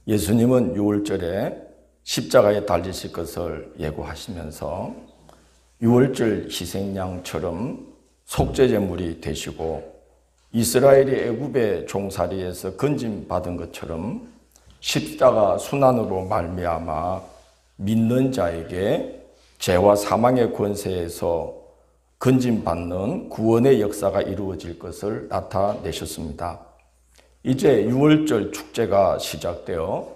예수님은 유월절에 십자가에 달리실 것을 예고하시면서 유월절 희생양처럼 속죄제물이 되시고 이스라엘이 애굽의 종살이에서 건짐받은 것처럼 십자가 순환으로 말미암아 믿는 자에게 죄와 사망의 권세에서 건짐받는 구원의 역사가 이루어질 것을 나타내셨습니다. 이제 유월절 축제가 시작되어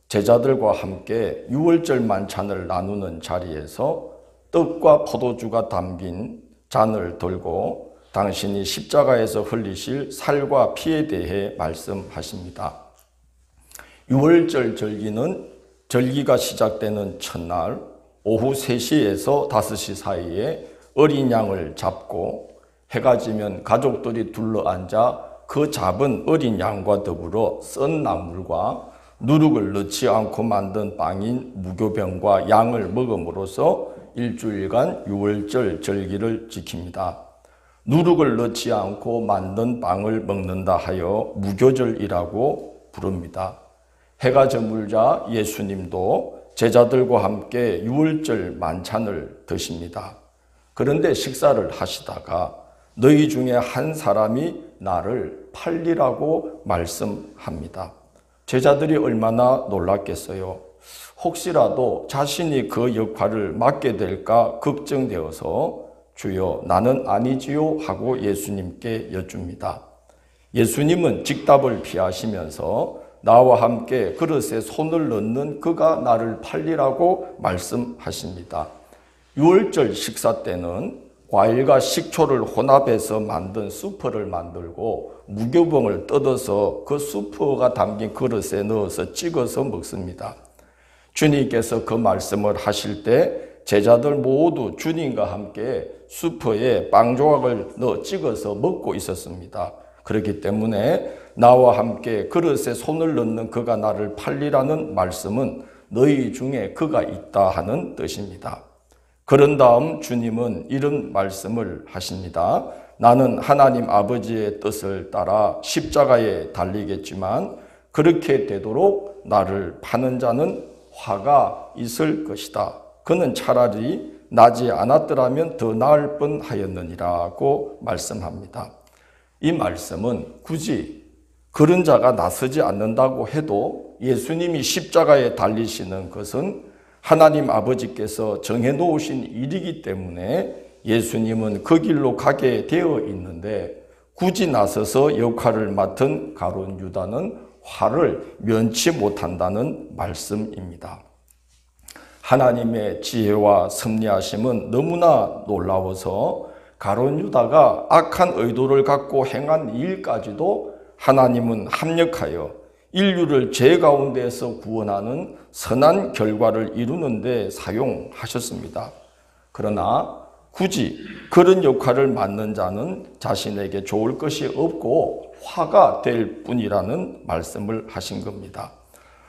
제자들과 함께 유월절 만찬을 나누는 자리에서 떡과 포도주가 담긴 잔을 들고 당신이 십자가에서 흘리실 살과 피에 대해 말씀하십니다. 유월절 절기가 시작되는 첫날 오후 3시에서 5시 사이에 어린 양을 잡고 해가 지면 가족들이 둘러앉아 그 잡은 어린 양과 더불어 썬 나물과 누룩을 넣지 않고 만든 빵인 무교병과 양을 먹음으로써 일주일간 유월절 절기를 지킵니다. 누룩을 넣지 않고 만든 빵을 먹는다 하여 무교절이라고 부릅니다. 해가 저물자 예수님도 제자들과 함께 유월절 만찬을 드십니다. 그런데 식사를 하시다가 너희 중에 한 사람이 나를 팔리라고 말씀합니다. 제자들이 얼마나 놀랐겠어요. 혹시라도 자신이 그 역할을 맡게 될까 걱정되어서 주여 나는 아니지요 하고 예수님께 여쭙니다. 예수님은 직답을 피하시면서 나와 함께 그릇에 손을 넣는 그가 나를 팔리라고 말씀하십니다. 유월절 식사 때는 과일과 식초를 혼합해서 만든 수프를 만들고 무교병을 뜯어서 그 수프가 담긴 그릇에 넣어서 찍어서 먹습니다. 주님께서 그 말씀을 하실 때 제자들 모두 주님과 함께 수프에 빵 조각을 넣어 찍어서 먹고 있었습니다. 그렇기 때문에 나와 함께 그릇에 손을 넣는 그가 나를 팔리라는 말씀은 너희 중에 그가 있다 하는 뜻입니다. 그런 다음 주님은 이런 말씀을 하십니다. 나는 하나님 아버지의 뜻을 따라 십자가에 달리겠지만 그렇게 되도록 나를 파는 자는 화가 있을 것이다. 그는 차라리 나지 않았더라면 더 나을 뻔하였느니라고 말씀합니다. 이 말씀은 굳이 그런 자가 나서지 않는다고 해도 예수님이 십자가에 달리시는 것은 하나님 아버지께서 정해놓으신 일이기 때문에 예수님은 그 길로 가게 되어 있는데 굳이 나서서 역할을 맡은 가룟 유다는 화를 면치 못한다는 말씀입니다. 하나님의 지혜와 섭리하심은 너무나 놀라워서 가룟 유다가 악한 의도를 갖고 행한 일까지도 하나님은 합력하여 인류를 죄 가운데에서 구원하는 선한 결과를 이루는 데 사용하셨습니다. 그러나 굳이 그런 역할을 맡는 자는 자신에게 좋을 것이 없고 화가 될 뿐이라는 말씀을 하신 겁니다.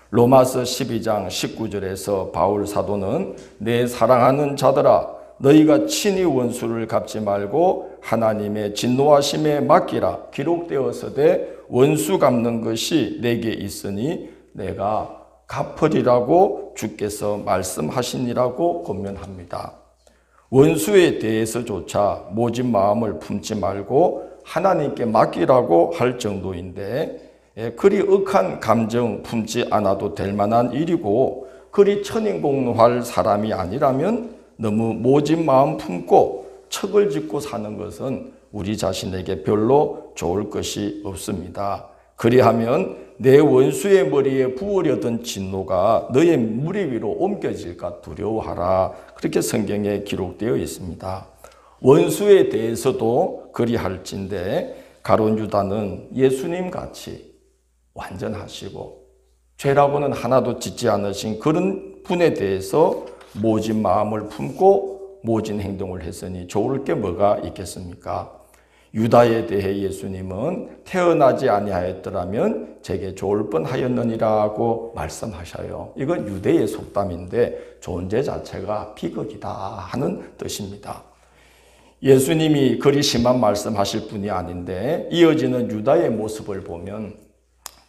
로마서 12장 19절에서 바울 사도는 내 사랑하는 자들아 너희가 친히 원수를 갚지 말고 하나님의 진노하심에 맡기라 기록되었으되 원수 갚는 것이 내게 있으니 내가 갚으리라고 주께서 말씀하시니라고 권면합니다. 원수에 대해서조차 모진 마음을 품지 말고 하나님께 맡기라고 할 정도인데 그리 억한 감정 품지 않아도 될 만한 일이고 그리 천인공노할 사람이 아니라면 너무 모진 마음 품고 척을 짓고 사는 것은 우리 자신에게 별로 좋을 것이 없습니다. 그리하면 내 원수의 머리에 부으려던 진노가 너의 무리 위로 옮겨질까 두려워하라. 그렇게 성경에 기록되어 있습니다. 원수에 대해서도 그리할진데 가룟 유다는 예수님 같이 완전하시고 죄라고는 하나도 짓지 않으신 그런 분에 대해서 모진 마음을 품고 모진 행동을 했으니 좋을 게 뭐가 있겠습니까? 유다에 대해 예수님은 태어나지 아니하였더라면 제게 좋을 뻔하였느니라고 말씀하셔요. 이건 유대의 속담인데 존재 자체가 비극이다 하는 뜻입니다. 예수님이 그리 심한 말씀하실 분이 아닌데 이어지는 유다의 모습을 보면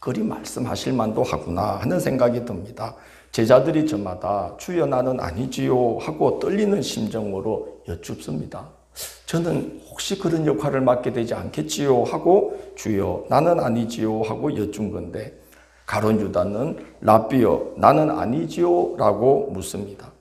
그리 말씀하실 만도 하구나 하는 생각이 듭니다. 제자들이 저마다 주여 나는 아니지요 하고 떨리는 심정으로 여쭙습니다. 저는 혹시 그런 역할을 맡게 되지 않겠지요 하고 주여 나는 아니지요 하고 여쭌 건데 가룟 유다는 라비여 나는 아니지요 라고 묻습니다.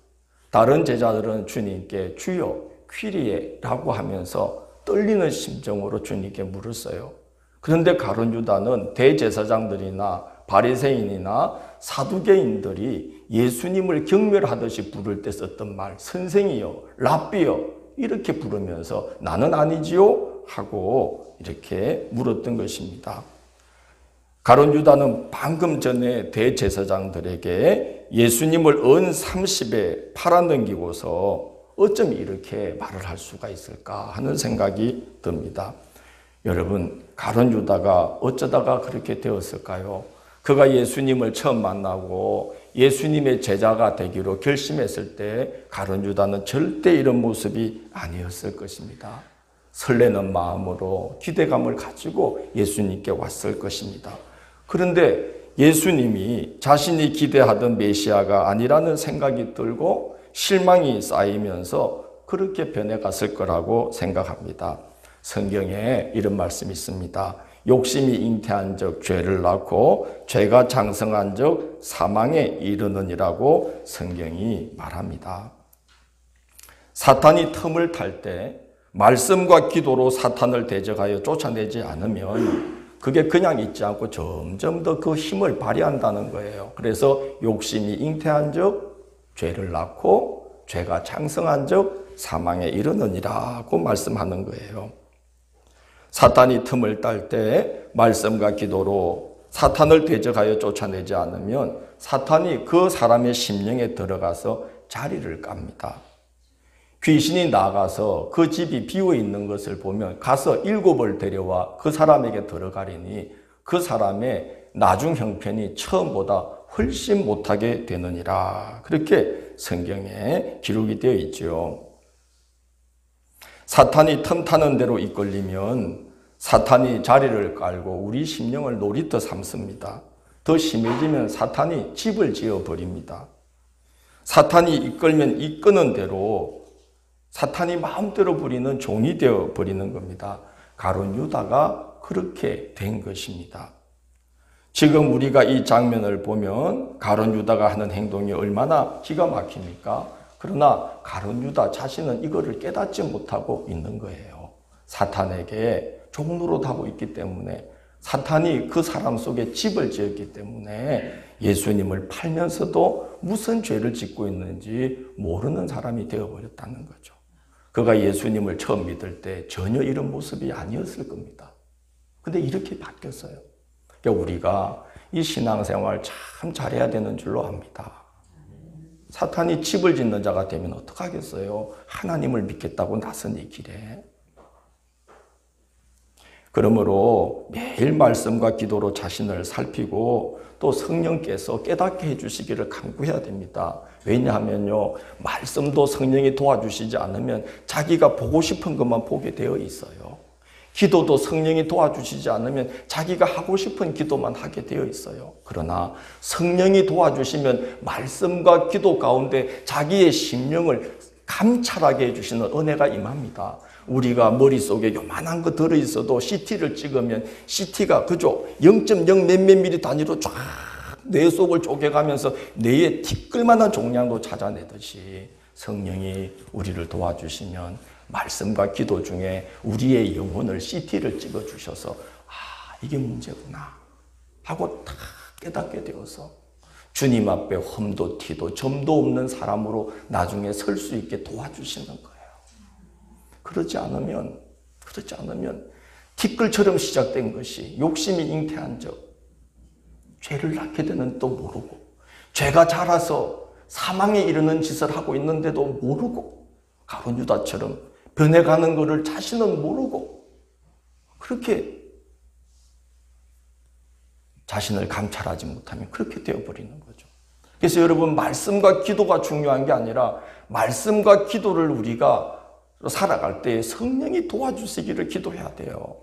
다른 제자들은 주님께 주여 퀴리에 라고 하면서 떨리는 심정으로 주님께 물었어요. 그런데 가룟 유다는 대제사장들이나 바리새인이나 사두개인들이 예수님을 경멸하듯이 부를 때 썼던 말 선생이여 라비여 이렇게 부르면서 나는 아니지요 하고 이렇게 물었던 것입니다. 가룟 유다는 방금 전에 대제사장들에게 예수님을 은 30에 팔아넘기고서 어쩜 이렇게 말을 할 수가 있을까 하는 생각이 듭니다. 여러분, 가룟 유다가 어쩌다가 그렇게 되었을까요? 그가 예수님을 처음 만나고 예수님의 제자가 되기로 결심했을 때 가룟 유다는 절대 이런 모습이 아니었을 것입니다. 설레는 마음으로 기대감을 가지고 예수님께 왔을 것입니다. 그런데 예수님이 자신이 기대하던 메시아가 아니라는 생각이 들고 실망이 쌓이면서 그렇게 변해갔을 거라고 생각합니다. 성경에 이런 말씀이 있습니다. 욕심이 잉태한 적 죄를 낳고 죄가 장성한 적 사망에 이르느니라고 성경이 말합니다. 사탄이 틈을 탈 때 말씀과 기도로 사탄을 대적하여 쫓아내지 않으면 그게 그냥 있지 않고 점점 더 그 힘을 발휘한다는 거예요. 그래서 욕심이 잉태한 적 죄를 낳고 죄가 장성한 적 사망에 이르느니라고 말씀하는 거예요. 사탄이 틈을 딸 때 말씀과 기도로 사탄을 대적하여 쫓아내지 않으면 사탄이 그 사람의 심령에 들어가서 자리를 깝니다. 귀신이 나가서 그 집이 비어 있는 것을 보면 가서 7을 데려와 그 사람에게 들어가리니 그 사람의 나중 형편이 처음보다 훨씬 못하게 되느니라. 그렇게 성경에 기록이 되어 있죠. 사탄이 틈타는 대로 이끌리면 사탄이 자리를 깔고 우리 심령을 놀이터 삼습니다. 더 심해지면 사탄이 집을 지어버립니다. 사탄이 이끌면 이끄는 대로 사탄이 마음대로 부리는 종이 되어버리는 겁니다. 가룟 유다가 그렇게 된 것입니다. 지금 우리가 이 장면을 보면 가룟 유다가 하는 행동이 얼마나 기가 막힙니까? 그러나 가룟 유다 자신은 이거를 깨닫지 못하고 있는 거예요. 사탄에게 종노릇하고 있기 때문에 사탄이 그 사람 속에 집을 지었기 때문에 예수님을 팔면서도 무슨 죄를 짓고 있는지 모르는 사람이 되어버렸다는 거죠. 그가 예수님을 처음 믿을 때 전혀 이런 모습이 아니었을 겁니다. 근데 이렇게 바뀌었어요. 그러니까 우리가 이 신앙생활 참 잘해야 되는 줄로 압니다. 사탄이 집을 짓는 자가 되면 어떡하겠어요? 하나님을 믿겠다고 나선 이 길에. 그러므로 매일 말씀과 기도로 자신을 살피고 또 성령께서 깨닫게 해주시기를 간구해야 됩니다. 왜냐하면요, 말씀도 성령이 도와주시지 않으면 자기가 보고 싶은 것만 보게 되어 있어요. 기도도 성령이 도와주시지 않으면 자기가 하고 싶은 기도만 하게 되어 있어요. 그러나 성령이 도와주시면 말씀과 기도 가운데 자기의 심령을 감찰하게 해주시는 은혜가 임합니다. 우리가 머릿속에 요만한 거 들어있어도 CT를 찍으면 CT가 그죠? 0.0 몇몇 미리 단위로 쫙 뇌 속을 쪼개가면서 뇌의 티끌만한 종량도 찾아내듯이 성령이 우리를 도와주시면 말씀과 기도 중에 우리의 영혼을 CT를 찍어주셔서 이게 문제구나 하고 다 깨닫게 되어서 주님 앞에 험도 티도 점도 없는 사람으로 나중에 설 수 있게 도와주시는 거예요. 그렇지 않으면 티끌처럼 시작된 것이 욕심이 잉태한 적, 죄를 낳게 되는 또 모르고, 죄가 자라서 사망에 이르는 짓을 하고 있는데도 모르고, 가룟 유다처럼 변해가는 것을 자신은 모르고, 그렇게 자신을 감찰하지 못하면 그렇게 되어버리는 거죠. 그래서 여러분, 말씀과 기도가 중요한 게 아니라 말씀과 기도를 우리가 살아갈 때 성령이 도와주시기를 기도해야 돼요.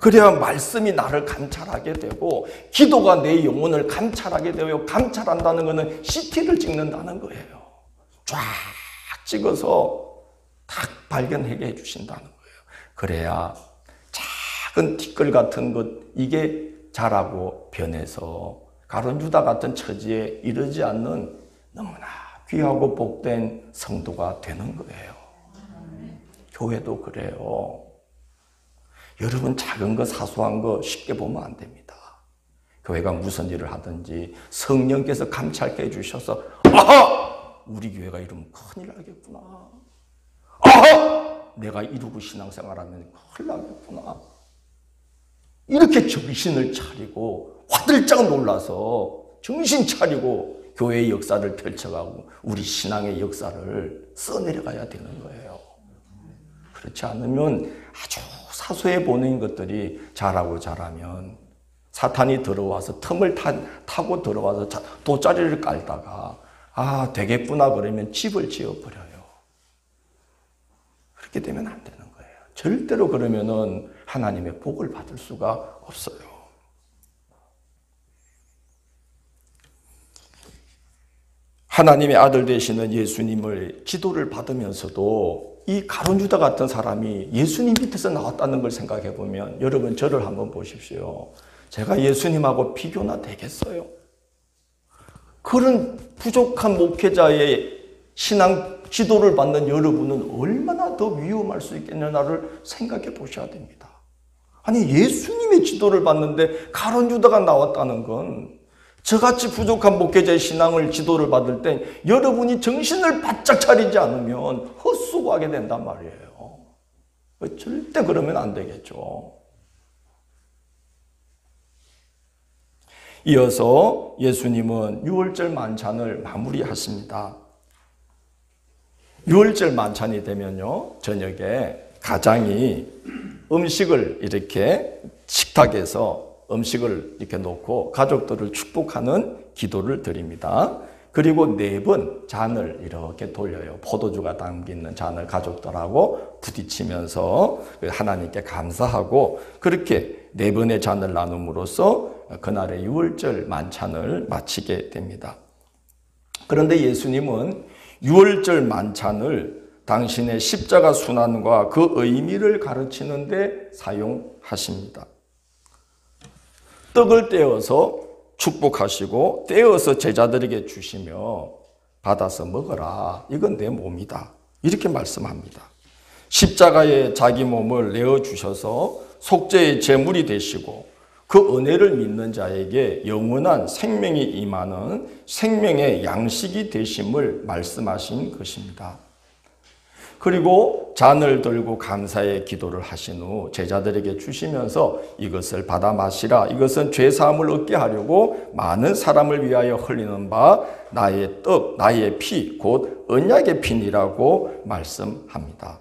그래야 말씀이 나를 감찰하게 되고 기도가 내 영혼을 감찰하게 되고 감찰한다는 것은 CT를 찍는다는 거예요. 쫙 찍어서 딱 발견하게 해주신다는 거예요. 그래야 작은 티끌 같은 것 이게 자라고 변해서 가룟 유다 같은 처지에 이르지 않는 너무나 귀하고 복된 성도가 되는 거예요. 교회도 그래요. 여러분 작은 거 사소한 거 쉽게 보면 안 됩니다. 교회가 무슨 일을 하든지 성령께서 감찰케 해주셔서 아하! 우리 교회가 이러면 큰일 나겠구나. 아하! 내가 이러고 신앙생활하면 큰일 나겠구나. 이렇게 정신을 차리고 화들짝 놀라서 정신 차리고 교회의 역사를 펼쳐가고 우리 신앙의 역사를 써내려가야 되는 거예요. 그렇지 않으면 아주 사소해 보이는 것들이 자라면 사탄이 들어와서 틈을 타고 들어와서 돗자리를 깔다가 아 되겠구나 그러면 집을 지어버려요. 그렇게 되면 안 되는 거예요. 절대로 그러면은 하나님의 복을 받을 수가 없어요. 하나님의 아들 되시는 예수님을 지도를 받으면서도 이 가룟 유다 같은 사람이 예수님 밑에서 나왔다는 걸 생각해 보면 여러분 저를 한번 보십시오. 제가 예수님하고 비교나 되겠어요? 그런 부족한 목회자의 신앙 지도를 받는 여러분은 얼마나 더 위험할 수 있겠느냐를 생각해 보셔야 됩니다. 아니 예수님의 지도를 받는데 가룟 유다가 나왔다는 건 저같이 부족한 목회자의 신앙을 지도를 받을 때 여러분이 정신을 바짝 차리지 않으면 헛수고하게 된단 말이에요. 절대 그러면 안 되겠죠. 이어서 예수님은 유월절 만찬을 마무리하십니다. 유월절 만찬이 되면요, 저녁에 가장이 음식을 이렇게 식탁에서 음식을 이렇게 놓고 가족들을 축복하는 기도를 드립니다. 그리고 4번 잔을 이렇게 돌려요. 포도주가 담긴 잔을 가족들하고 부딪히면서 하나님께 감사하고 그렇게 4번의 잔을 나눔으로써 그날의 유월절 만찬을 마치게 됩니다. 그런데 예수님은 유월절 만찬을 당신의 십자가 순환과 그 의미를 가르치는 데 사용하십니다. 떡을 떼어서 축복하시고 떼어서 제자들에게 주시며 받아서 먹어라. 이건 내 몸이다. 이렇게 말씀합니다. 십자가에 자기 몸을 내어주셔서 속죄의 제물이 되시고 그 은혜를 믿는 자에게 영원한 생명이 임하는 생명의 양식이 되심을 말씀하신 것입니다. 그리고 잔을 들고 감사의 기도를 하신 후 제자들에게 주시면서 이것을 받아 마시라. 이것은 죄사함을 얻게 하려고 많은 사람을 위하여 흘리는 바 나의 떡, 나의 피, 곧 언약의 피니라고 말씀합니다.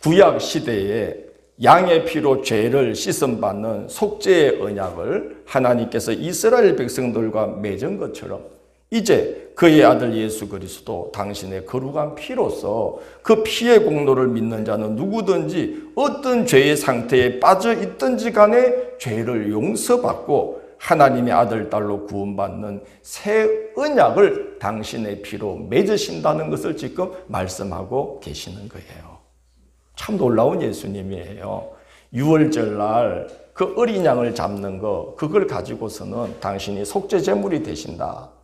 구약 시대에 양의 피로 죄를 씻음받는 속죄의 언약을 하나님께서 이스라엘 백성들과 맺은 것처럼 이제 그의 아들 예수 그리스도 당신의 거룩한 피로서 그 피의 공로를 믿는 자는 누구든지 어떤 죄의 상태에 빠져 있든지 간에 죄를 용서받고 하나님의 아들 딸로 구원받는 새 언약을 당신의 피로 맺으신다는 것을 지금 말씀하고 계시는 거예요. 참 놀라운 예수님이에요. 유월절날 그 어린 양을 잡는 거 그걸 가지고서는 당신이 속죄 제물이 되신다.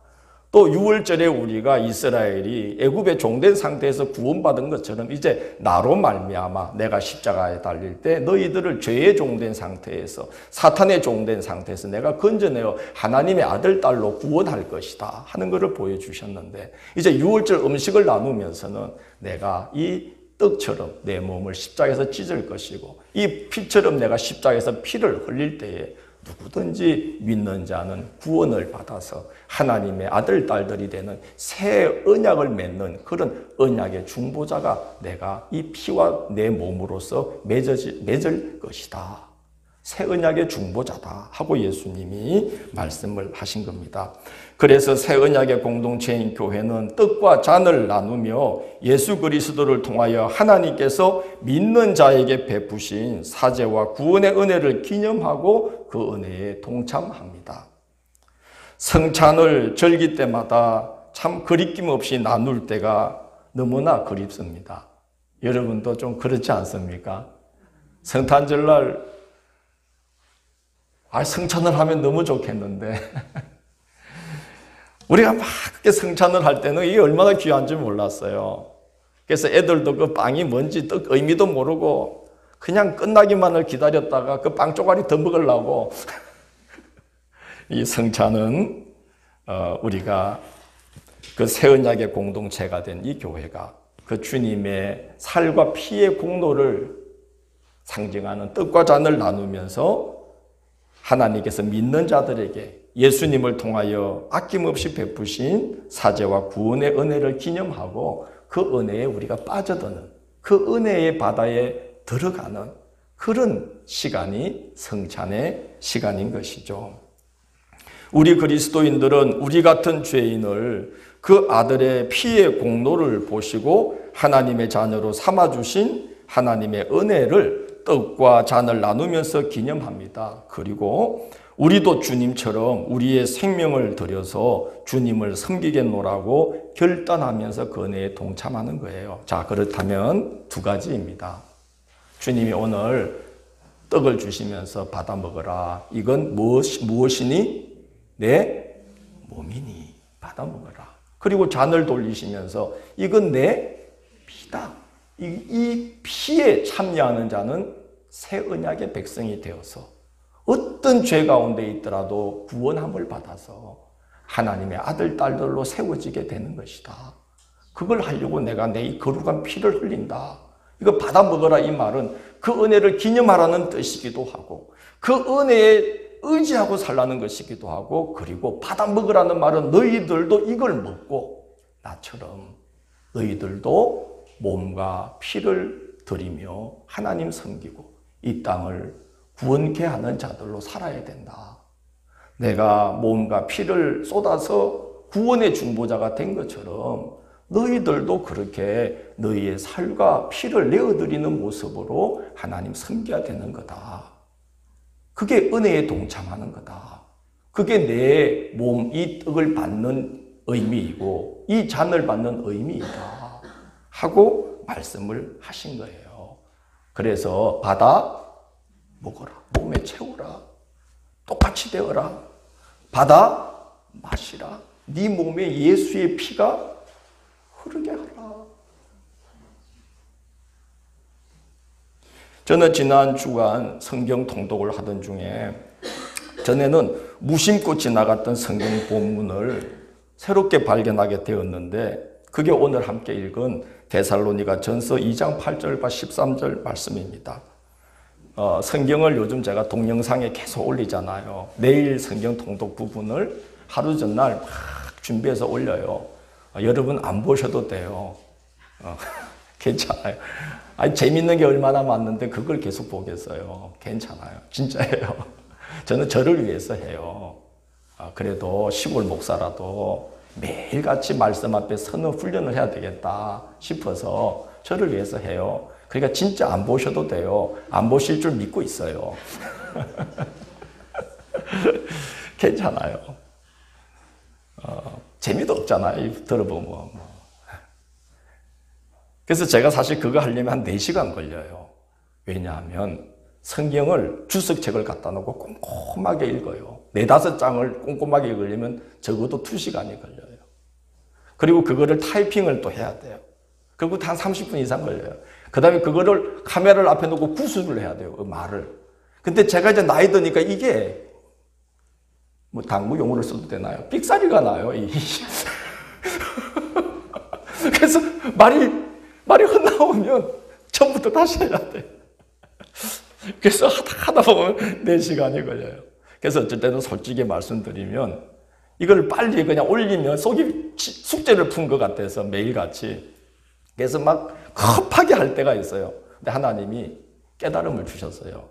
또 유월절에 우리가 이스라엘이 애굽에 종된 상태에서 구원받은 것처럼 이제 나로 말미암아 내가 십자가에 달릴 때 너희들을 죄의 종된 상태에서 사탄의 종된 상태에서 내가 건져내어 하나님의 아들 딸로 구원할 것이다 하는 것을 보여주셨는데 이제 유월절 음식을 나누면서는 내가 이 떡처럼 내 몸을 십자가에서 찢을 것이고 이 피처럼 내가 십자가에서 피를 흘릴 때에 누구든지 믿는 자는 구원을 받아서 하나님의 아들, 딸들이 되는 새 언약을 맺는 그런 언약의 중보자가 내가 이 피와 내 몸으로서 맺을 것이다 새 언약의 중보자다 하고 예수님이 말씀을 하신 겁니다. 그래서 새 언약의 공동체인 교회는 떡과 잔을 나누며 예수 그리스도를 통하여 하나님께서 믿는 자에게 베푸신 사죄와 구원의 은혜를 기념하고 그 은혜에 동참합니다. 성찬을 절기 때마다 참 그립김 없이 나눌 때가 너무나 그립습니다. 여러분도 좀 그렇지 않습니까? 성탄절날 성찬을 하면 너무 좋겠는데 우리가 막 그렇게 성찬을 할 때는 이게 얼마나 귀한지 몰랐어요. 그래서 애들도 그 빵이 뭔지 의미도 모르고 그냥 끝나기만을 기다렸다가 그 빵 쪼가리 더 먹으려고 이 성찬은 우리가 그 새 언약의 공동체가 된 이 교회가 그 주님의 살과 피의 공로를 상징하는 떡과 잔을 나누면서 하나님께서 믿는 자들에게 예수님을 통하여 아낌없이 베푸신 사죄와 구원의 은혜를 기념하고 그 은혜에 우리가 빠져드는 그 은혜의 바다에 들어가는 그런 시간이 성찬의 시간인 것이죠. 우리 그리스도인들은 우리 같은 죄인을 그 아들의 피의 공로를 보시고 하나님의 자녀로 삼아주신 하나님의 은혜를 떡과 잔을 나누면서 기념합니다. 그리고 우리도 주님처럼 우리의 생명을 들여서 주님을 섬기겠노라고 결단하면서 그 은혜에 동참하는 거예요. 자, 그렇다면 두 가지입니다. 주님이 오늘 떡을 주시면서 받아 먹어라. 이건 무엇이니? 내 몸이니 받아 먹어라. 그리고 잔을 돌리시면서 이건 내 피다. 이 피에 참여하는 자는 새 언약의 백성이 되어서 어떤 죄 가운데 있더라도 구원함을 받아서 하나님의 아들, 딸들로 세워지게 되는 것이다. 그걸 하려고 내가 내 이 거룩한 피를 흘린다. 이거 받아 먹어라 이 말은 그 은혜를 기념하라는 뜻이기도 하고 그 은혜에 의지하고 살라는 것이기도 하고 그리고 받아 먹으라는 말은 너희들도 이걸 먹고 나처럼 너희들도 몸과 피를 드리며 하나님 섬기고 이 땅을 구원케 하는 자들로 살아야 된다. 내가 몸과 피를 쏟아서 구원의 중보자가 된 것처럼 너희들도 그렇게 너희의 살과 피를 내어드리는 모습으로 하나님 섬겨야 되는 거다. 그게 은혜에 동참하는 거다. 그게 내 몸, 이 떡을 받는 의미이고 이 잔을 받는 의미이다. 하고 말씀을 하신 거예요. 그래서 받아 먹어라. 몸에 채우라. 똑같이 되어라. 받아 마시라. 네 몸에 예수의 피가 흐르게 하라. 저는 지난 주간 성경 통독을 하던 중에 전에는 무심코 지나갔던 성경 본문을 새롭게 발견하게 되었는데 그게 오늘 함께 읽은 데살로니가 전서 2장 8절과 13절 말씀입니다. 성경을 요즘 제가 동영상에 계속 올리잖아요. 내일 성경 통독 부분을 하루 전날 막 준비해서 올려요. 여러분 안 보셔도 돼요. 괜찮아요. 아니, 재밌는 게 얼마나 많은데 그걸 계속 보겠어요. 괜찮아요. 진짜예요. 저는 저를 위해서 해요. 그래도 시골 목사라도 매일같이 말씀 앞에 서는 훈련을 해야 되겠다 싶어서 저를 위해서 해요. 그러니까 진짜 안 보셔도 돼요. 안 보실 줄 믿고 있어요. 괜찮아요. 재미도 없잖아요. 들어보면. 그래서 제가 사실 그거 하려면 한 4시간 걸려요. 왜냐하면 성경을 주석책을 갖다 놓고 꼼꼼하게 읽어요. 4-5장을 꼼꼼하게 읽으려면 적어도 2시간이 걸려요. 그리고 그거를 타이핑을 또 해야 돼요. 그리고 한 30분 이상 걸려요. 그 다음에 그거를 카메라를 앞에 놓고 구술을 해야 돼요. 그 말을. 근데 제가 이제 나이 드니까 이게 뭐 당구 용어를 써도 되나요? 삑사리가 나요. 그래서 말이 헛나오면 처음부터 다시 해야 돼. 그래서 하다 보면 4시간이 걸려요. 그래서 어쩔 때는 솔직히 말씀드리면 이걸 빨리 그냥 올리면 속이 숙제를 푼 것 같아서 매일같이. 그래서 막 급하게 할 때가 있어요. 근데 하나님이 깨달음을 주셨어요.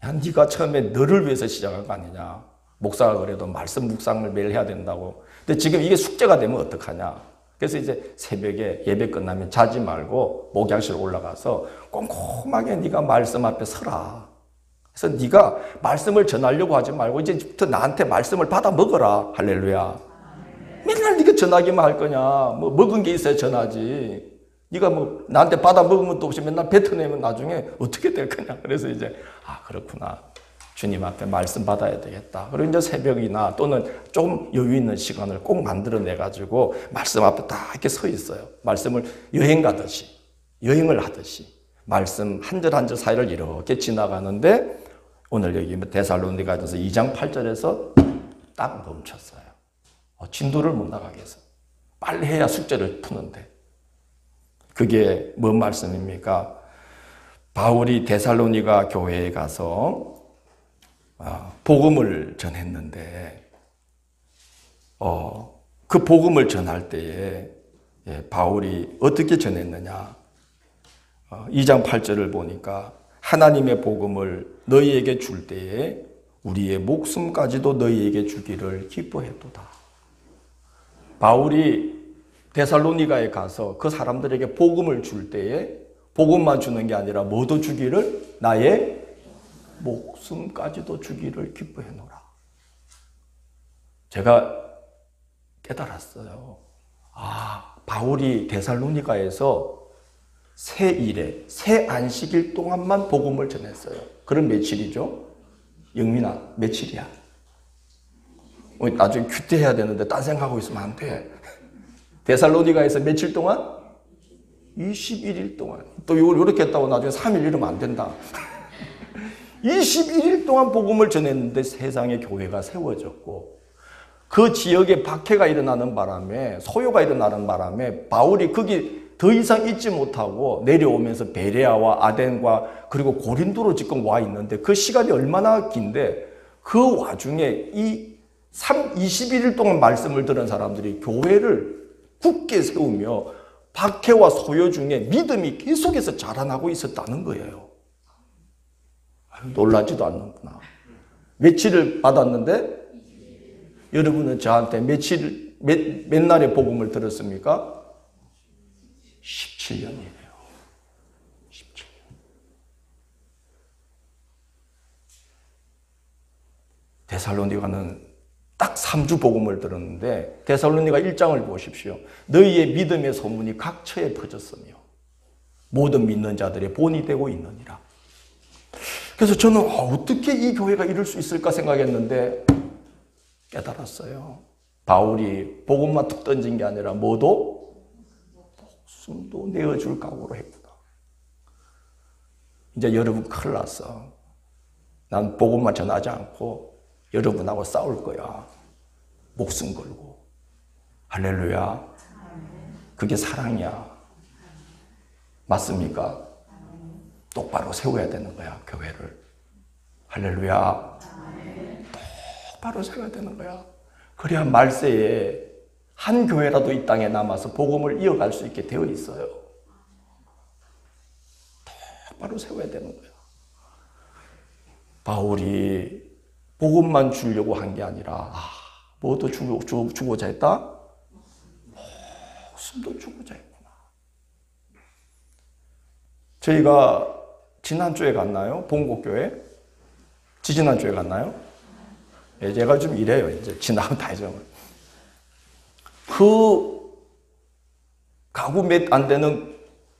야, 네가 처음에 너를 위해서 시작한 거 아니냐. 목사가 그래도 말씀 묵상을 매일 해야 된다고. 근데 지금 이게 숙제가 되면 어떡하냐. 그래서 이제 새벽에 예배 끝나면 자지 말고 목양실 올라가서 꼼꼼하게 네가 말씀 앞에 서라. 그래서 네가 말씀을 전하려고 하지 말고 이제부터 나한테 말씀을 받아 먹어라. 할렐루야. 맨날 네가 전하기만 할 거냐. 뭐 먹은 게 있어야 전하지. 네가 뭐 나한테 받아 먹은 것도 없이 맨날 뱉어내면 나중에 어떻게 될 거냐. 그래서 이제 그렇구나. 주님 앞에 말씀 받아야 되겠다. 그리고 이제 새벽이나 또는 조금 여유 있는 시간을 꼭 만들어내 가지고 말씀 앞에 딱 이렇게 서 있어요. 말씀을 여행 가듯이, 여행을 하듯이 말씀 한 절 한 절 사이를 이렇게 지나가는데 오늘 여기 데살로니가전서 2장 8절에서 딱 멈췄어요. 진도를 못 나가겠어. 빨리 해야 숙제를 푸는데. 그게 뭔 말씀입니까? 바울이 데살로니가 교회에 가서 복음을 전했는데 그 복음을 전할 때에 바울이 어떻게 전했느냐. 2장 8절을 보니까 하나님의 복음을 너희에게 줄 때에 우리의 목숨까지도 너희에게 주기를 기뻐했도다. 바울이 데살로니가에 가서 그 사람들에게 복음을 줄 때에 복음만 주는 게 아니라 뭐도 주기를 나의 목숨까지도 주기를 기뻐해노라. 제가 깨달았어요. 바울이 데살로니가에서 새 일에, 새 안식일 동안만 복음을 전했어요. 그럼 며칠이죠? 영민아, 며칠이야? 나중에 큐티해야 되는데 딴 생각하고 있으면 안 돼. 데살로니가에서 며칠 동안? 21일 동안. 또 이걸 이렇게 했다고 나중에 3일 이러면 안 된다. 21일 동안 복음을 전했는데 세상에 교회가 세워졌고 그 지역에 박해가 일어나는 바람에 소요가 일어나는 바람에 바울이 거기 더 이상 있지 못하고 내려오면서 베레아와 아덴과 그리고 고린도로 지금 와 있는데 그 시간이 얼마나 긴데 그 와중에 이 21일 동안 말씀을 들은 사람들이 교회를 굳게 세우며 박해와 소요 중에 믿음이 계속해서 자라나고 있었다는 거예요. 놀라지도 않는구나. 며칠을 받았는데 여러분은 저한테 몇 날의 복음을 들었습니까? 17년이에요. 17년. 데살로니가는 딱 3주 복음을 들었는데 데살로니가 1장을 보십시오. 너희의 믿음의 소문이 각처에 퍼졌으며 모든 믿는 자들의 본이 되고 있느니라. 그래서 저는 어떻게 이 교회가 이럴 수 있을까 생각했는데 깨달았어요. 바울이 복음만 툭 던진 게 아니라 뭐도 목숨도 내어줄 각오로 했구나. 이제 여러분 큰일 났어. 난 복음만 전하지 않고 여러분하고 싸울 거야. 목숨 걸고. 할렐루야. 그게 사랑이야. 맞습니까? 똑바로 세워야 되는 거야, 교회를. 할렐루야. 똑바로 세워야 되는 거야. 그래야 말세에 한 교회라도 이 땅에 남아서 복음을 이어갈 수 있게 되어 있어요. 똑바로 세워야 되는 거야. 바울이 복음만 주려고 한 게 아니라 뭐도 주고자 했다? 목숨도 주고자 했구나. 저희가 지난주에 갔나요? 봉곡교회? 지지난주에 갔나요? 예, 제가 좀 이래요. 이제 지나고 다니죠. 그 가구 몇 안 되는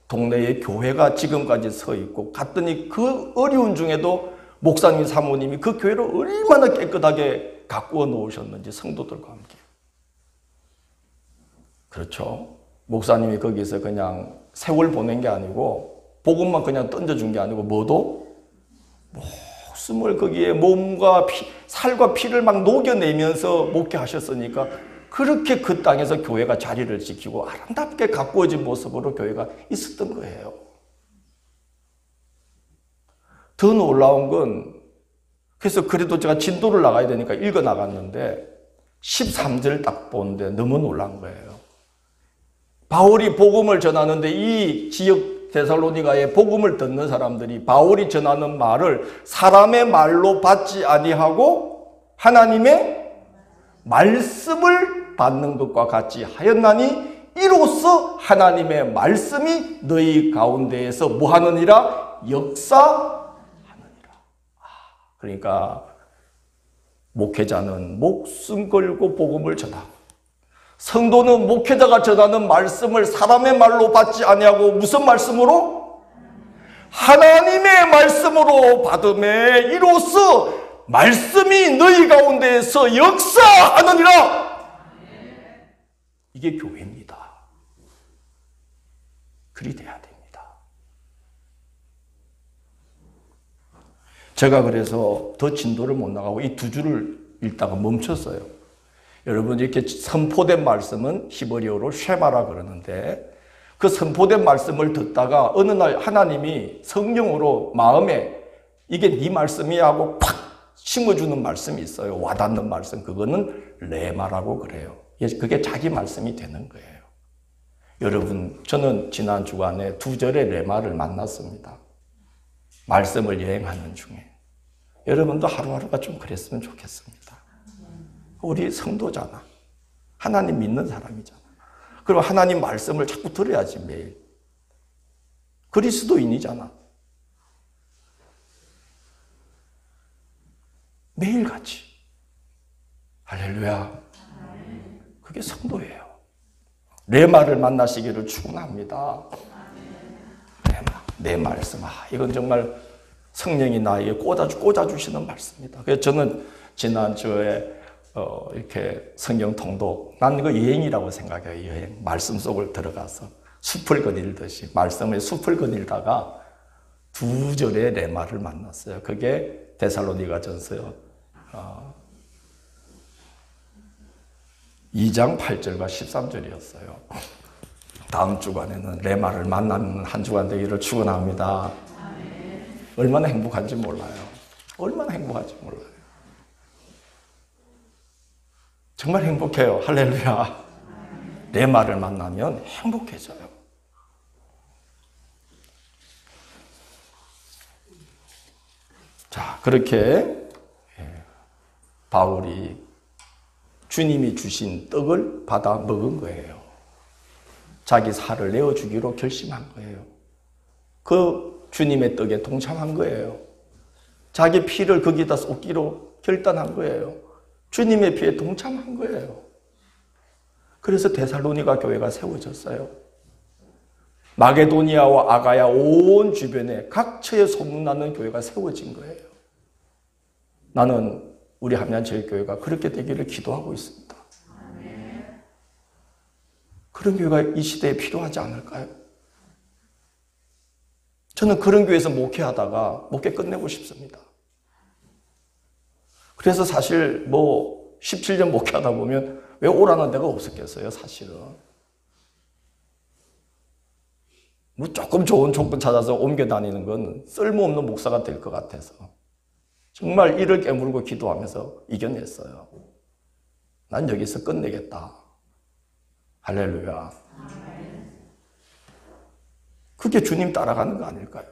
동네에 교회가 지금까지 서 있고 갔더니 그 어려운 중에도 목사님 사모님이 그 교회를 얼마나 깨끗하게 가꾸어 놓으셨는지 성도들과 함께. 그렇죠. 목사님이 거기서 그냥 세월 보낸 게 아니고 복음만 그냥 던져준 게 아니고 뭐도 목숨을 거기에 몸과 살과 피를 막 녹여내면서 목회하셨으니까 그렇게 그 땅에서 교회가 자리를 지키고 아름답게 가꾸어진 모습으로 교회가 있었던 거예요. 더 놀라운 건 그래서 그래도 제가 진도를 나가야 되니까 읽어 나갔는데 13절 딱 보는데 너무 놀란 거예요. 바울이 복음을 전하는데 이 지역 데살로니가의 복음을 듣는 사람들이 바울이 전하는 말을 사람의 말로 받지 아니하고 하나님의 말씀을 받는 것과 같이 하였나니 이로써 하나님의 말씀이 너희 가운데에서 뭐하느니라? 역사하느니라. 그러니까 목회자는 목숨 걸고 복음을 전하고 성도는 목회자가 전하는 말씀을 사람의 말로 받지 아니하고 무슨 말씀으로? 하나님의 말씀으로 받음에 이로써 말씀이 너희 가운데에서 역사하느니라. 이게 교회입니다. 그리 돼야 됩니다. 제가 그래서 더 진도를 못 나가고 이 두 줄을 읽다가 멈췄어요. 여러분, 이렇게 선포된 말씀은 히브리어로 쉐마라 그러는데 그 선포된 말씀을 듣다가 어느 날 하나님이 성령으로 마음에 이게 네 말씀이야 하고 팍 심어주는 말씀이 있어요. 와닿는 말씀. 그거는 레마라고 그래요. 그게 자기 말씀이 되는 거예요. 여러분, 저는 지난 주간에 2절의 레마를 만났습니다. 말씀을 여행하는 중에. 여러분도 하루하루가 좀 그랬으면 좋겠습니다. 우리 성도잖아. 하나님 믿는 사람이잖아. 그럼 하나님 말씀을 자꾸 들어야지, 매일. 그리스도인이잖아. 매일같이. 할렐루야. 그게 성도예요. 레마를 만나시기를 축원합니다. 레마, 내 말씀. 이건 정말 성령이 나에게 꽂아주시는 말씀입니다. 그래서 저는 지난주에 이렇게 성경 통독, 난 이거 여행이라고 생각해요. 여행. 말씀 속을 들어가서 숲을 거닐듯이 말씀의 숲을 거닐다가 2절의 레마를 만났어요. 그게 데살로니가전서 2장 8절과 13절이었어요. 다음 주간에는 레마를 만나는 한 주간 되기를 축원합니다. 얼마나 행복한지 몰라요. 얼마나 행복한지 몰라요. 정말 행복해요. 할렐루야. 레마를 만나면 행복해져요. 자, 그렇게 바울이 주님이 주신 떡을 받아 먹은 거예요. 자기 살을 내어주기로 결심한 거예요. 그 주님의 떡에 동참한 거예요. 자기 피를 거기다 쏟기로 결단한 거예요. 주님의 피에 동참한 거예요. 그래서 데살로니가 교회가 세워졌어요. 마게도니아와 아가야 온 주변에 각처에 소문나는 교회가 세워진 거예요. 나는 우리 함양제일교회가 그렇게 되기를 기도하고 있습니다. 그런 교회가 이 시대에 필요하지 않을까요? 저는 그런 교회에서 목회하다가 목회 끝내고 싶습니다. 그래서 사실 17년 목회하다 보면 왜 오라는 데가 없었겠어요, 사실은. 조금 좋은 조건 찾아서 옮겨 다니는 건 쓸모없는 목사가 될 것 같아서 정말 이를 깨물고 기도하면서 이겨냈어요. 난 여기서 끝내겠다. 할렐루야. 그게 주님 따라가는 거 아닐까요?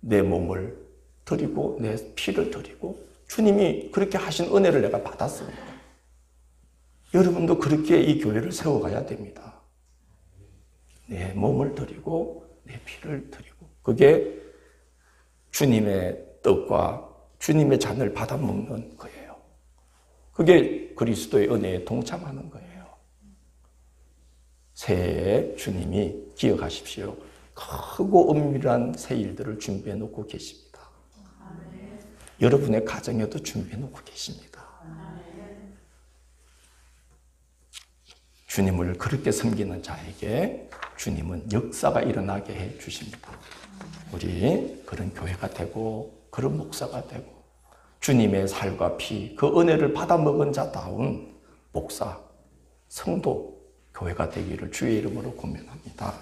내 몸을 드리고 내 피를 드리고 주님이 그렇게 하신 은혜를 내가 받았습니다. 여러분도 그렇게 이 교회를 세워가야 됩니다. 내 몸을 드리고 내 피를 드리고 그게 주님의 떡과 주님의 잔을 받아 먹는 거예요. 그게 그리스도의 은혜에 동참하는 거예요. 새해에 주님이 기억하십시오. 크고 은밀한 새 일들을 준비해 놓고 계십니다. 여러분의 가정에도 준비해 놓고 계십니다. 주님을 그렇게 섬기는 자에게 주님은 역사가 일어나게 해 주십니다. 우리 그런 교회가 되고 그런 목사가 되고 주님의 살과 피, 그 은혜를 받아먹은 자다운 목사, 성도, 교회가 되기를 주의 이름으로 고면합니다.